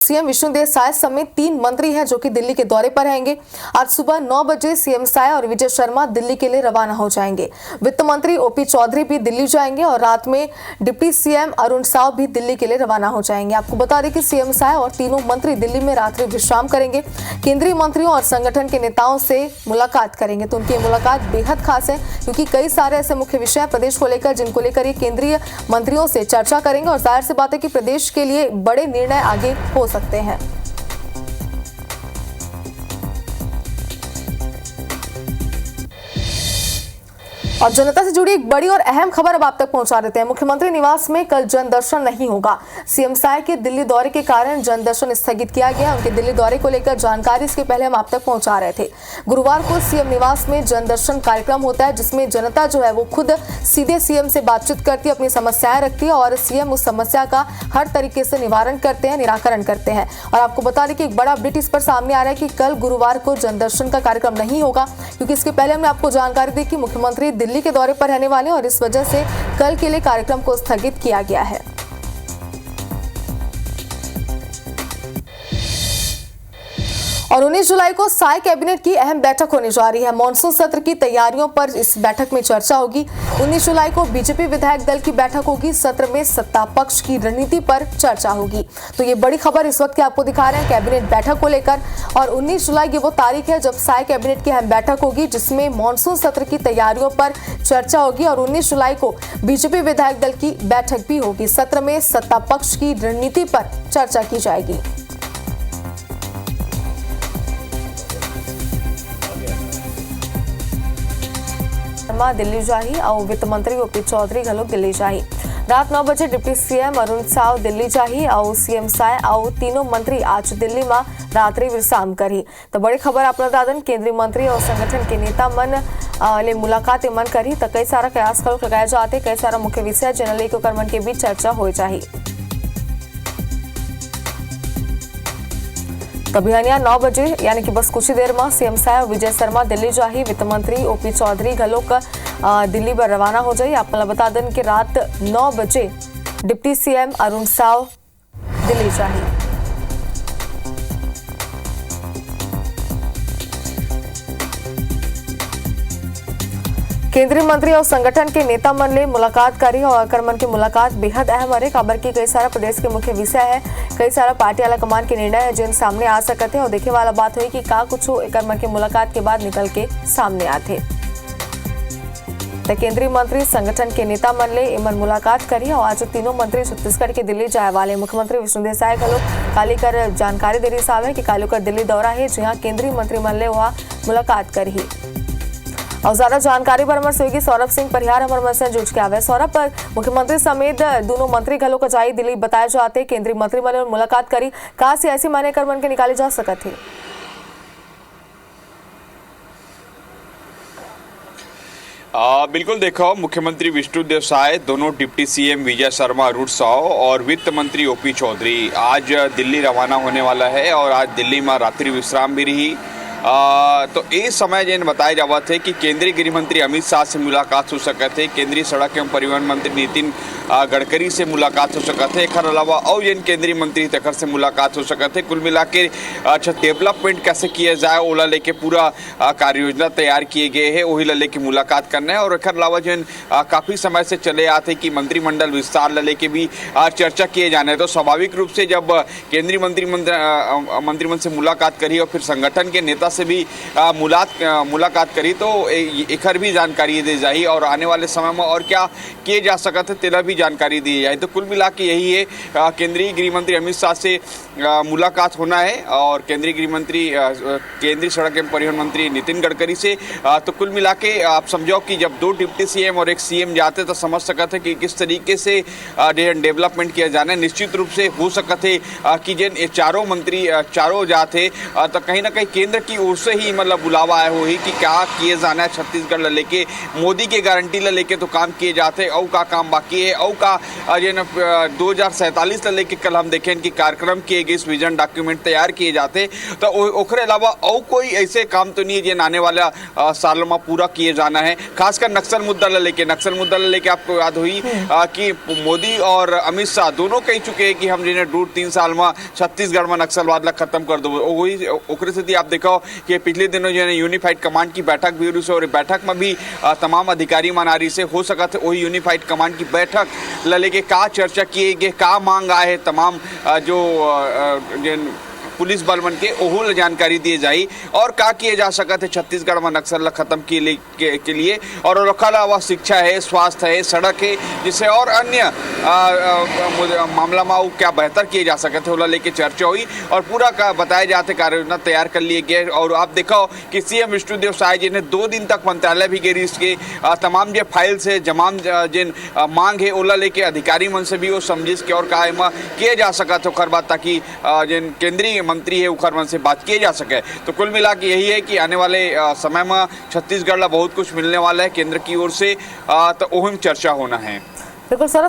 CM Vishnudeo Sai समेत 3 मंत्री हैं जो कि दिल्ली के दौरे पर रहेंगे। आज सुबह 9 बजे सीएम साय और विजय शर्मा दिल्ली के लिए रवाना हो जाएंगे। वित्त मंत्री ओपी चौधरी भी दिल्ली जाएंगे और रात में डिप्टी सीएम अरुण साव भी दिल्ली के लिए रवाना हो जाएंगे। आपको बता दें कि सीएम साय और तीनों मंत्री दिल्ली में रात्रि विश्राम करेंगे, केंद्रीय मंत्रियों और संगठन के नेताओं से मुलाकात करेंगे। तो उनकी मुलाकात बेहद खास है क्योंकि कई सारे ऐसे मुख्य विषय प्रदेश को लेकर जिनको लेकर ये केंद्रीय मंत्रियों से चर्चा करेंगे और जाहिर सी बात है कि प्रदेश के लिए बड़े निर्णय आगे हो सकते हैं। और जनता से जुड़ी एक बड़ी और अहम खबर अब आप तक पहुंचा देते हैं। मुख्यमंत्री निवास में कल जनदर्शन नहीं होगा। सीएम साय के दिल्ली दौरे के कारण जनदर्शन स्थगित किया गया। उनके दिल्ली दौरे को लेकर जानकारी इसके पहले हम आप तक पहुंचा रहे थे। गुरुवार को सीएम निवास में जनदर्शन कार्यक्रम होता है जिसमें जनता जो है वो खुद सीधे सीएम से बातचीत करती है, अपनी समस्याएं रखती है और सीएम उस समस्या का हर तरीके से निवारण करते हैं, निराकरण करते हैं। और आपको बता दें कि एक बड़ा अपडेट इस पर सामने आ रहा है कि कल गुरुवार को जनदर्शन का कार्यक्रम नहीं होगा क्योंकि इसके पहले हमने आपको जानकारी दी कि मुख्यमंत्री दिल्ली के दौरे पर रहने वाले और इस वजह से कल के लिए कार्यक्रम को स्थगित किया गया है। और 19 जुलाई को साय कैबिनेट की अहम बैठक होने जा रही है। मॉनसून सत्र की तैयारियों पर इस बैठक में चर्चा होगी। 19 जुलाई को बीजेपी विधायक दल की बैठक होगी। सत्र में सत्ता पक्ष की रणनीति पर चर्चा होगी। तो ये बड़ी खबर इस वक्त की आपको दिखा रहे हैं कैबिनेट बैठक को लेकर। और 19 जुलाई की वो तारीख है जब साय कैबिनेट की अहम बैठक होगी जिसमें मॉनसून सत्र की तैयारियों पर चर्चा होगी। और 19 जुलाई को बीजेपी विधायक दल की बैठक भी होगी। सत्र में सत्ता पक्ष की रणनीति पर चर्चा की जाएगी। दिल्ली जाही और वित्त मंत्री ओपी चौधरी घलोक दिल्ली जाही। रात 9 बजे डिप्टी सीएम अरुण साव दिल्ली जाही और सीएम साय और तीनों मंत्री आज दिल्ली में रात्रि विश्राम करी। तो बड़ी खबर आप दादन केंद्रीय मंत्री और संगठन के नेता मन ले मुलाकात मन करी। तो कई सारा कयास लगाए जाते, कई सारा मुख्य विषय जनरल कर मन के बीच चर्चा हो जाही। कभी 9 बजे यानी कि बस कुछ ही देर में सीएम साय और विजय शर्मा दिल्ली जाही। वित्त मंत्री ओपी चौधरी घलोक दिल्ली पर रवाना हो जाए। आपको बता दें कि रात 9 बजे डिप्टी सीएम अरुण साव दिल्ली जाही। केंद्रीय मंत्री और संगठन के नेता मन ले मुलाकात करी और करमन की मुलाकात बेहद अहम है। खबर की कई सारा प्रदेश के मुख्य विषय है, कई सारा पार्टी वाला कमान के निर्णय है जिन सामने आ सकते हैं और देखे वाला बात हुई कि का कुछ करमन की मुलाकात के बाद निकल के सामने आते। तो केंद्रीय मंत्री संगठन के नेता मन ले इमन मुलाकात करी और आज तीनों मंत्री छत्तीसगढ़ के दिल्ली जाए वाले। मुख्यमंत्री विष्णुदेव साय घलोक काली कर जानकारी दे रही साहब है कि कालू कर दिल्ली दौरा है जहाँ केंद्रीय मंत्री मन ले वहाँ मुलाकात करी। और ज्यादा जानकारी पर हमारे सहयोगी सौरभ सिंह परिहार हमारे मन से जुड़ के आवे। सौरभ, पर मुख्यमंत्री समेत दोनों मंत्री घलों को जाई दिल्ली बताए जाते केंद्रीय मंत्री मन मुलाकात करी, कहा से ऐसी माने कर मन के निकाले जा सकत है। बिल्कुल देखो, मुख्यमंत्री विष्णुदेव साय, दोनों डिप्टी सीएम विजय शर्मा अरुण साव और वित्त मंत्री ओपी चौधरी आज दिल्ली रवाना होने वाला है और आज दिल्ली में रात्रि विश्राम भी रही। तो इस समय जैन बताया जावत है कि केंद्रीय गृह मंत्री अमित शाह से मुलाकात हो सकत है, केंद्रीय सड़क एवं परिवहन मंत्री नितिन गडकरी से मुलाकात हो सकत है। एकर अलावा और जैन केंद्रीय मंत्री तकर से मुलाकात हो सकत है। कुल मिला के अच्छा डेवलपमेंट कैसे किया जाए ओला लेके पूरा कार्य योजना तैयार किए गए हैं, वही ला लेके मुलाकात करना है। और एकर अलावा जैन काफ़ी समय से चले आते कि मंत्रिमंडल विस्तार ला लेके भी चर्चा किए जाने। तो स्वाभाविक रूप से जब केंद्रीय मंत्रिमंडल से मुलाकात करी और फिर संगठन के नेता से भी मुलाकात करी तो एकर भी जानकारी दी जाए और आने वाले समय में और क्या किए जा सकते है तेरा भी जानकारी दी जाए। तो कुल मिला के यही है, केंद्रीय गृह मंत्री अमित शाह से मुलाकात होना है और केंद्रीय गृह मंत्री केंद्रीय सड़क एवं परिवहन मंत्री नितिन गडकरी से। तो कुल मिला के आप समझो कि जब 2 डिप्टी सीएम और 1 सीएम जाते तो समझ सकते हैं कि किस तरीके से डेवलपमेंट किया जाना है। निश्चित रूप से हो सकते है कि जिन चारों मंत्री चारों जाते तो कहीं ना कहीं केंद्र की ओर से ही मतलब बुलावा आया हो ही कि क्या किए जाना है छत्तीसगढ़ ला लेके, मोदी के गारंटी ला लेके तो काम किए जाते, औ का काम बाकी है, औ का जे न 2047 ला लेके कल हम देखें कि कार्यक्रम किए गए, विजन डॉक्यूमेंट तैयार किए जाते, तो ओकरे अलावा औ कोई ऐसे काम तो नहीं है जो आने वाला सालों में पूरा किए जाना है। खासकर नक्सल मुद्दा ला लेके आपको याद हुई कि मोदी और अमित शाह दोनों कह चुके हैं कि हम जिन्हें 2-3 साल में छत्तीसगढ़ में नक्सलवाद ला खत्म कर दो। वही ओकरे से आप देखो कि पिछले दिनों जो है यूनिफाइड कमांड की बैठक भी हुई, और बैठक में भी तमाम अधिकारी मनारी से हो सका थे वही यूनिफाइड कमांड की बैठक ला लेके का चर्चा किए गए, का मांग आए तमाम जो पुलिस बल मन के ओहू जानकारी दिए जाई और का किए जा सकते छत्तीसगढ़ में नक्सल ला खत्म के लिए, और रखा अलावा शिक्षा है, स्वास्थ्य है, सड़क है, जिससे और अन्य मामला में क्या बेहतर किए जा सकते होला लेके चर्चा हुई और पूरा का बताए जाते कार्य योजना तैयार कर लिए गए। और आप देखो कि सीएम विष्णुदेव साय जी ने 2 दिन तक मंत्रालय भी गई, इसके तमाम जो फाइल से जमाम जिन मांग है ओला लेके अधिकारी मन से भी वो समझिस के और का किए जा सकत ओकर बात, ताकि जिन केंद्रीय मंत्री है उखर मन से बात किए जा सके। तो कुल मिला के यही है कि आने वाले समय में छत्तीसगढ़ ला बहुत कुछ मिलने वाला है केंद्र की ओर से, तो ओहम चर्चा होना है। बिल्कुल सर।